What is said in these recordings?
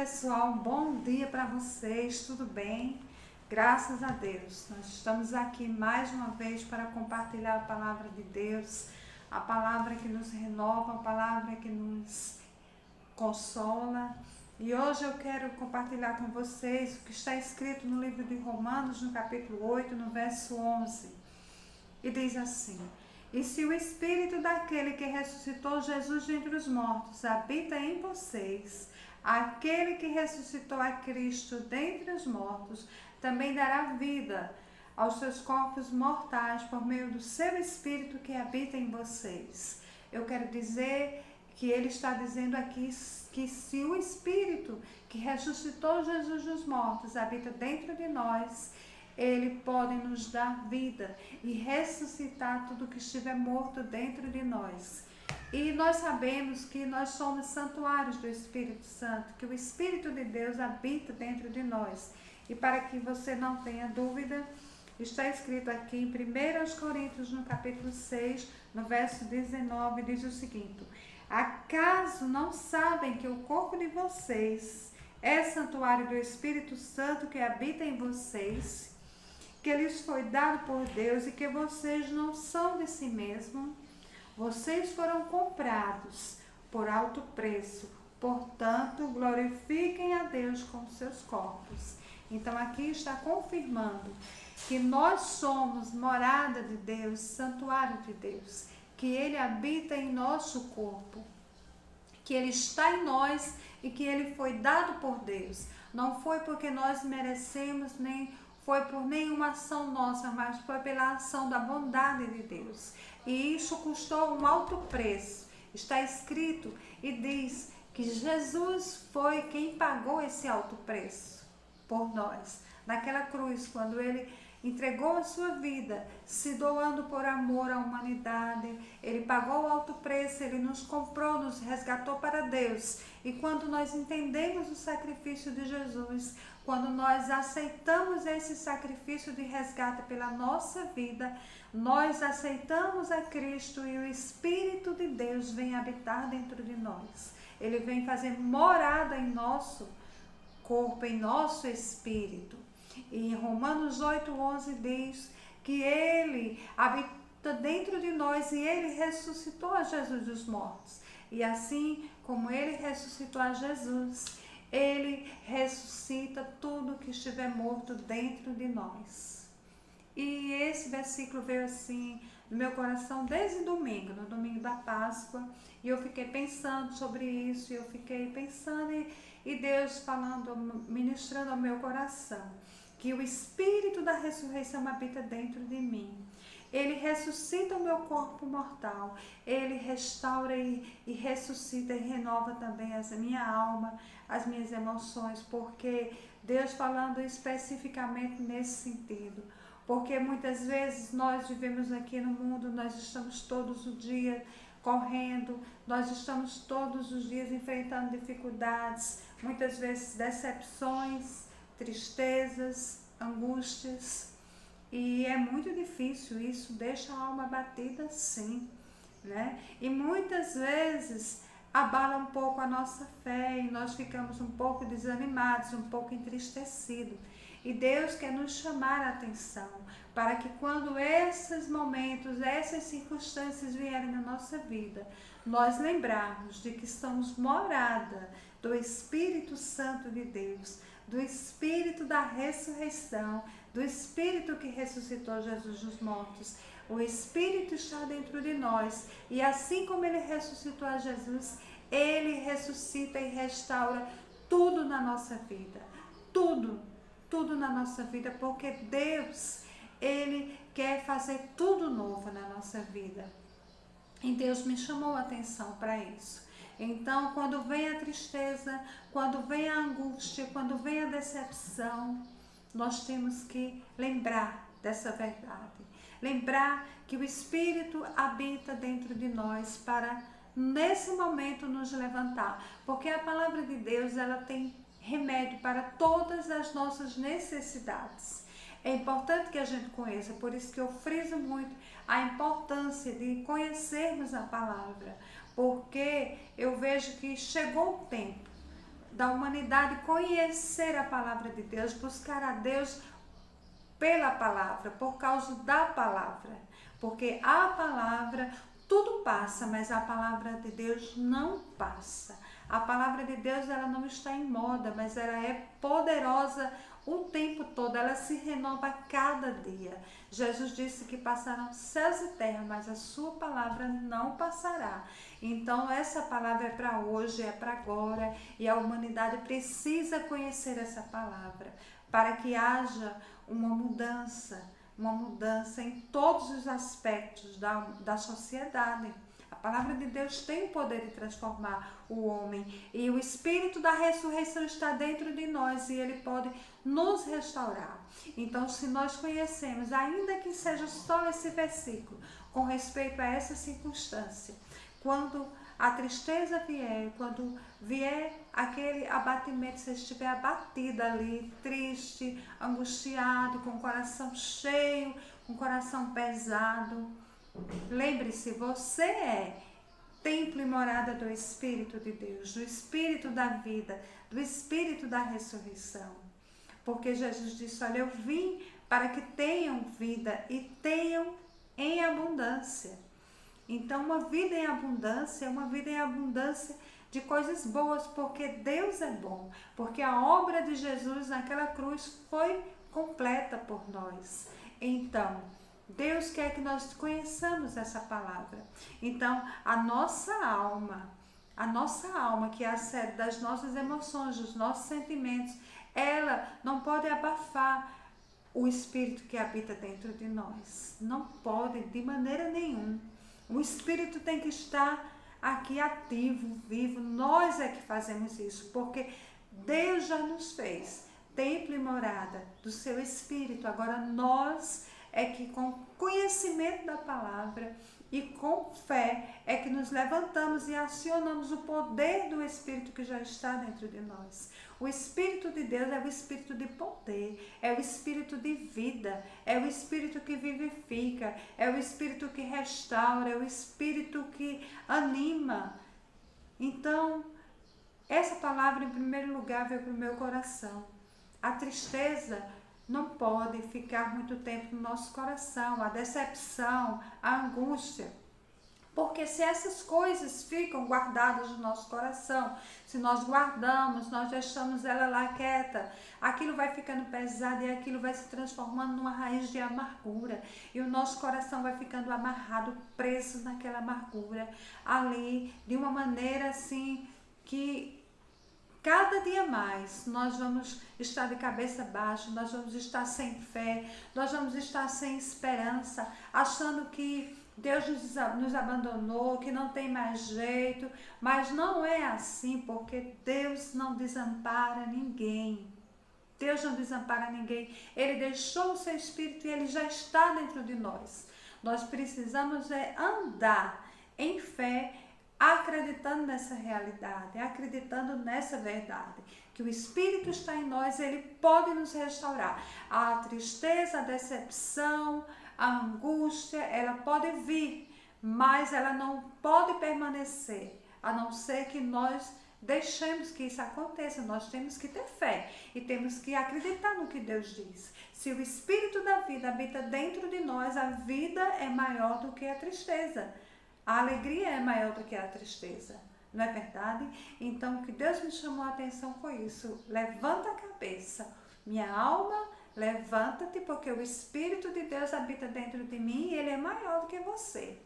pessoal, um bom dia para vocês, tudo bem? Graças a Deus, nós estamos aqui mais uma vez para compartilhar a palavra de Deus, a palavra que nos renova, a palavra que nos consola. E hoje eu quero compartilhar com vocês o que está escrito no livro de Romanos, no capítulo 8, no verso 11. E diz assim: E se o Espírito daquele que ressuscitou Jesus dentre os mortos habita em vocês, aquele que ressuscitou a Cristo dentre os mortos também dará vida aos seus corpos mortais por meio do seu Espírito que habita em vocês. Eu quero dizer que ele está dizendo aqui que se o Espírito que ressuscitou Jesus dos mortos habita dentro de nós, ele pode nos dar vida e ressuscitar tudo que estiver morto dentro de nós. E nós sabemos que nós somos santuários do Espírito Santo, que o Espírito de Deus habita dentro de nós. E para que você não tenha dúvida, está escrito aqui em 1 Coríntios, no capítulo 6, no verso 19, diz o seguinte: Acaso não sabem que o corpo de vocês é santuário do Espírito Santo que habita em vocês, que lhes foi dado por Deus e que vocês não são de si mesmos? Vocês foram comprados por alto preço, portanto, glorifiquem a Deus com seus corpos. Então, aqui está confirmando que nós somos morada de Deus, santuário de Deus, que Ele habita em nosso corpo, que Ele está em nós e que Ele foi dado por Deus. Não foi porque nós merecemos, nem foi por nenhuma ação nossa, mas foi pela ação da bondade de Deus. E isso custou um alto preço. Está escrito e diz que Jesus foi quem pagou esse alto preço por nós. Naquela cruz, quando ele entregou a sua vida, se doando por amor à humanidade, ele pagou o alto preço, ele nos comprou, nos resgatou para Deus. E quando nós entendemos o sacrifício de Jesus, quando nós aceitamos esse sacrifício de resgate pela nossa vida, nós aceitamos a Cristo e o Espírito de Deus vem habitar dentro de nós. Ele vem fazer morada em nosso corpo, em nosso espírito. E em Romanos 8:11 diz que ele habita dentro de nós e ele ressuscitou a Jesus dos mortos. E assim como ele ressuscitou a Jesus, ele ressuscita tudo que estiver morto dentro de nós. E esse versículo veio assim no meu coração desde domingo, no domingo da Páscoa, e eu fiquei pensando sobre isso, e Deus falando, ministrando ao meu coração, que o Espírito da ressurreição habita dentro de mim. Ele ressuscita o meu corpo mortal, ele restaura e ressuscita e renova também a minha alma, as minhas emoções, porque Deus falando especificamente nesse sentido. Porque muitas vezes nós vivemos aqui no mundo, nós estamos todos os dias correndo, nós estamos todos os dias enfrentando dificuldades, muitas vezes decepções, tristezas, angústias, e é muito difícil, isso deixa a alma batida sim, né? E muitas vezes abala um pouco a nossa fé e nós ficamos um pouco desanimados, um pouco entristecidos. E Deus quer nos chamar a atenção para que quando esses momentos, essas circunstâncias vierem na nossa vida, nós lembrarmos de que estamos morada do Espírito Santo de Deus, do Espírito da ressurreição, do Espírito que ressuscitou Jesus dos mortos. O Espírito está dentro de nós e assim como ele ressuscitou a Jesus, ele ressuscita e restaura tudo na nossa vida, tudo na nossa vida, porque Deus, ele quer fazer tudo novo na nossa vida. E Deus me chamou a atenção para isso. Então, quando vem a tristeza, quando vem a angústia, quando vem a decepção, nós temos que lembrar dessa verdade. Lembrar que o Espírito habita dentro de nós para, nesse momento, nos levantar. Porque a palavra de Deus, ela tem remédio para todas as nossas necessidades. É importante que a gente conheça, por isso que eu friso muito a importância de conhecermos a palavra, porque eu vejo que chegou o tempo da humanidade conhecer a palavra de Deus, buscar a Deus pela palavra, por causa da palavra. Porque a palavra, tudo passa, mas a palavra de Deus não passa. A palavra de Deus, ela não está em moda, mas ela é poderosa o tempo todo, ela se renova a cada dia. Jesus disse que passarão céus e terra, mas a sua palavra não passará. Então essa palavra é para hoje, é para agora, e a humanidade precisa conhecer essa palavra, para que haja uma mudança em todos os aspectos da sociedade. A palavra de Deus tem o poder de transformar o homem, e o Espírito da ressurreição está dentro de nós e ele pode nos restaurar. Então, se nós conhecemos, ainda que seja só esse versículo, com respeito a essa circunstância, quando a tristeza vier, quando vier aquele abatimento, você estiver abatida ali, triste, angustiado, com o coração cheio, com o coração pesado, lembre-se, você é templo e morada do Espírito de Deus, do Espírito da vida, do Espírito da ressurreição. Porque Jesus disse, olha, eu vim para que tenham vida e tenham em abundância. Então, uma vida em abundância é uma vida em abundância de coisas boas, porque Deus é bom, porque a obra de Jesus naquela cruz foi completa por nós. Então, Deus quer que nós conheçamos essa palavra. Então, a nossa alma, que é a sede das nossas emoções, dos nossos sentimentos, ela não pode abafar o Espírito que habita dentro de nós. Não pode, de maneira nenhuma. O Espírito tem que estar aqui ativo, vivo. Nós é que fazemos isso, porque Deus já nos fez templo e morada do seu Espírito. Agora nós é que com conhecimento da palavra e com fé é que nos levantamos e acionamos o poder do Espírito que já está dentro de nós. O Espírito de Deus é o Espírito de poder, é o Espírito de vida, é o Espírito que vivifica, é o Espírito que restaura, é o Espírito que anima. Então, essa palavra em primeiro lugar veio para o meu coração. A tristeza não pode ficar muito tempo no nosso coração, a decepção, a angústia. Porque se essas coisas ficam guardadas no nosso coração, se nós guardamos, nós deixamos ela lá quieta, aquilo vai ficando pesado e aquilo vai se transformando numa raiz de amargura. E o nosso coração vai ficando amarrado, preso naquela amargura, ali, de uma maneira assim que cada dia mais nós vamos estar de cabeça baixa, nós vamos estar sem fé, nós vamos estar sem esperança, achando que Deus nos abandonou, que não tem mais jeito, mas não é assim, porque Deus não desampara ninguém. Deus não desampara ninguém. Ele deixou o seu Espírito e ele já está dentro de nós. Nós precisamos andar em fé, acreditando nessa realidade, acreditando nessa verdade, que o Espírito está em nós, ele pode nos restaurar. A tristeza, a decepção, a angústia, ela pode vir, mas ela não pode permanecer, a não ser que nós deixemos que isso aconteça. Nós temos que ter fé e temos que acreditar no que Deus diz. Se o Espírito da vida habita dentro de nós, a vida é maior do que a tristeza. A alegria é maior do que a tristeza, não é verdade? Então, o que Deus me chamou a atenção foi isso. Levanta a cabeça, minha alma, levanta-te, porque o Espírito de Deus habita dentro de mim e ele é maior do que você.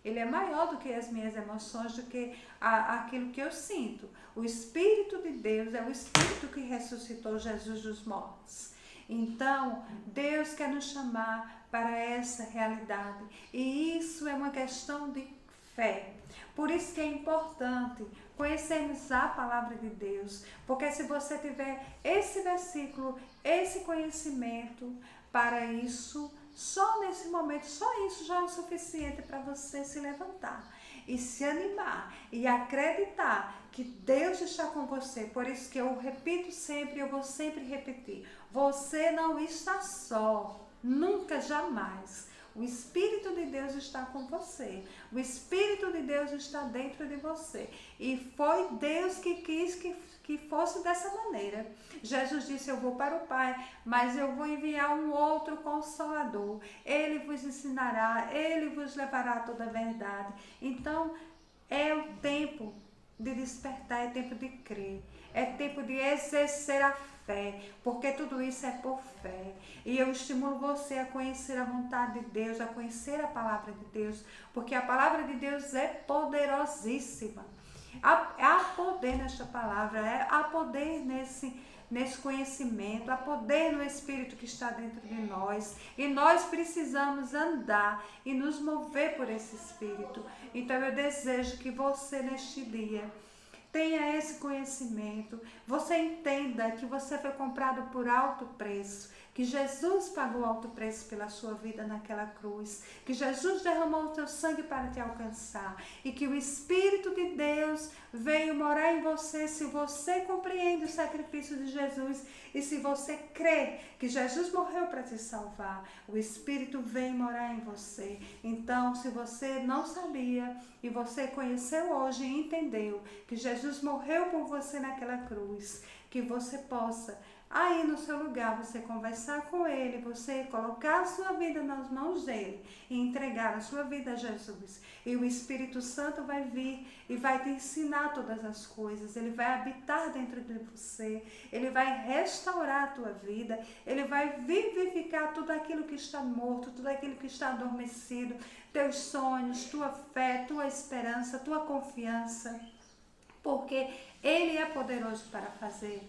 Ele é maior do que as minhas emoções, do que aquilo que eu sinto. O Espírito de Deus é o Espírito que ressuscitou Jesus dos mortos. Então, Deus quer nos chamar para essa realidade. E isso é uma questão de fé. Por isso que é importante conhecermos a palavra de Deus. Porque se você tiver esse versículo, esse conhecimento, para isso, só nesse momento, só isso já é o suficiente para você se levantar e se animar e acreditar que Deus está com você. Por isso que eu repito sempre, eu vou sempre repetir, você não está só, nunca, jamais. O Espírito de Deus está com você. O Espírito de Deus está dentro de você. E foi Deus que quis que fosse dessa maneira. Jesus disse, eu vou para o Pai, mas eu vou enviar um outro Consolador. Ele vos ensinará, ele vos levará a toda a verdade. Então, é o tempo de despertar, é tempo de crer, é tempo de exercer a fé, porque tudo isso é por fé. E eu estimulo você a conhecer a vontade de Deus, a conhecer a palavra de Deus, porque a palavra de Deus é poderosíssima. Há poder nesta palavra, há poder nesse conhecimento, há poder no Espírito que está dentro de nós, e nós precisamos andar e nos mover por esse Espírito. Então eu desejo que você neste dia tenha esse conhecimento, você entenda que você foi comprado por alto preço, que Jesus pagou alto preço pela sua vida naquela cruz, que Jesus derramou o seu sangue para te alcançar e que o Espírito de Deus veio morar em você se você compreende o sacrifício de Jesus e se você crê que Jesus morreu para te salvar. O Espírito vem morar em você. Então, se você não sabia e você conheceu hoje e entendeu que Jesus morreu por você naquela cruz, que você possa aí no seu lugar, você conversar com ele, você colocar a sua vida nas mãos dele e entregar a sua vida a Jesus. E o Espírito Santo vai vir e vai te ensinar todas as coisas. Ele vai habitar dentro de você. Ele vai restaurar a tua vida. Ele vai vivificar tudo aquilo que está morto, tudo aquilo que está adormecido. Teus sonhos, tua fé, tua esperança, tua confiança. Porque ele é poderoso para fazer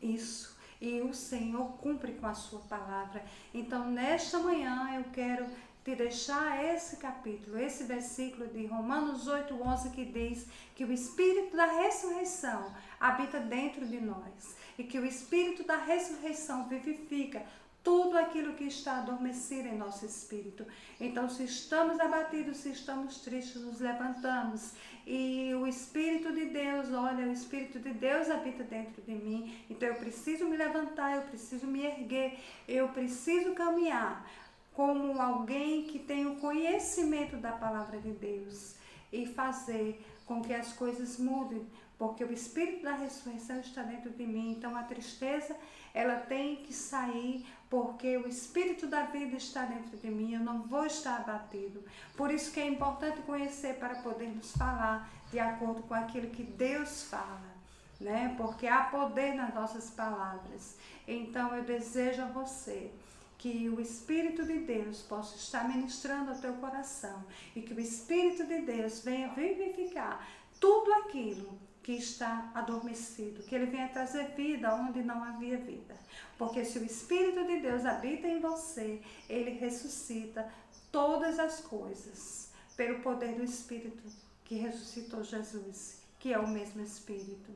isso. E o Senhor cumpre com a sua palavra. Então, nesta manhã, eu quero te deixar esse capítulo, esse versículo de Romanos 8:11, que diz que o Espírito da ressurreição habita dentro de nós. E que o Espírito da ressurreição vivifica tudo aquilo que está adormecido em nosso espírito. Então, se estamos abatidos, se estamos tristes, nos levantamos. E o Espírito de Deus, olha, o Espírito de Deus habita dentro de mim. Então, eu preciso me levantar, eu preciso me erguer, eu preciso caminhar como alguém que tem o conhecimento da palavra de Deus e fazer com que as coisas mudem, porque o Espírito da ressurreição está dentro de mim. Então, a tristeza, ela tem que sair, porque o Espírito da vida está dentro de mim, eu não vou estar abatido. Por isso que é importante conhecer para podermos falar de acordo com aquilo que Deus fala, né? Porque há poder nas nossas palavras. Então, eu desejo a você que o Espírito de Deus possa estar ministrando ao teu coração e que o Espírito de Deus venha vivificar tudo aquilo que está adormecido, que ele venha trazer vida onde não havia vida. Porque se o Espírito de Deus habita em você, ele ressuscita todas as coisas pelo poder do Espírito que ressuscitou Jesus, que é o mesmo Espírito.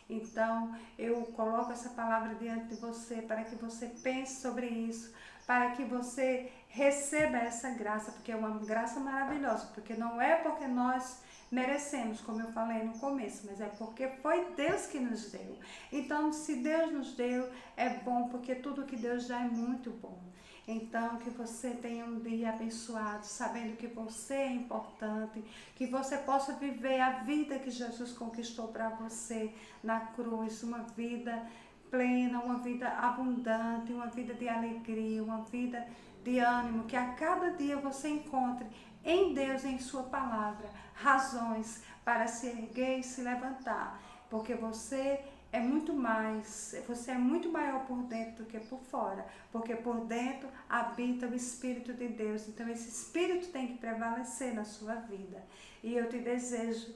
Então, eu coloco essa palavra diante de você para que você pense sobre isso, para que você receba essa graça, porque é uma graça maravilhosa, porque não é porque nós merecemos, como eu falei no começo, mas é porque foi Deus que nos deu. Então, se Deus nos deu, é bom, porque tudo que Deus dá é muito bom. Então, que você tenha um dia abençoado, sabendo que você é importante, que você possa viver a vida que Jesus conquistou para você na cruz, uma vida plena, uma vida abundante, uma vida de alegria, uma vida de ânimo, que a cada dia você encontre em Deus, em sua palavra, razões para se erguer e se levantar, porque você é muito mais, você é muito maior por dentro do que por fora, porque por dentro habita o Espírito de Deus. Então esse Espírito tem que prevalecer na sua vida. E eu te desejo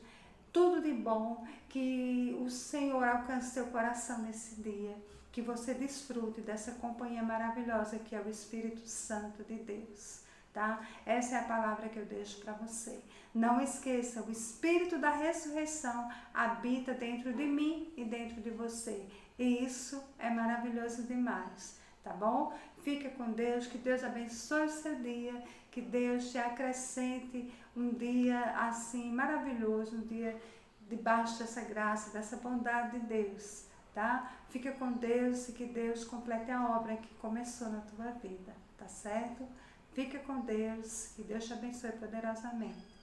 tudo de bom, que o Senhor alcance seu coração nesse dia, que você desfrute dessa companhia maravilhosa que é o Espírito Santo de Deus. Tá? Essa é a palavra que eu deixo para você. Não esqueça, o Espírito da ressurreição habita dentro de mim e dentro de você. E isso é maravilhoso demais, tá bom? Fica com Deus, que Deus abençoe o seu dia, que Deus te acrescente um dia assim maravilhoso, um dia debaixo dessa graça, dessa bondade de Deus, tá? Fica com Deus e que Deus complete a obra que começou na tua vida, tá certo? Fique com Deus, que Deus te abençoe poderosamente.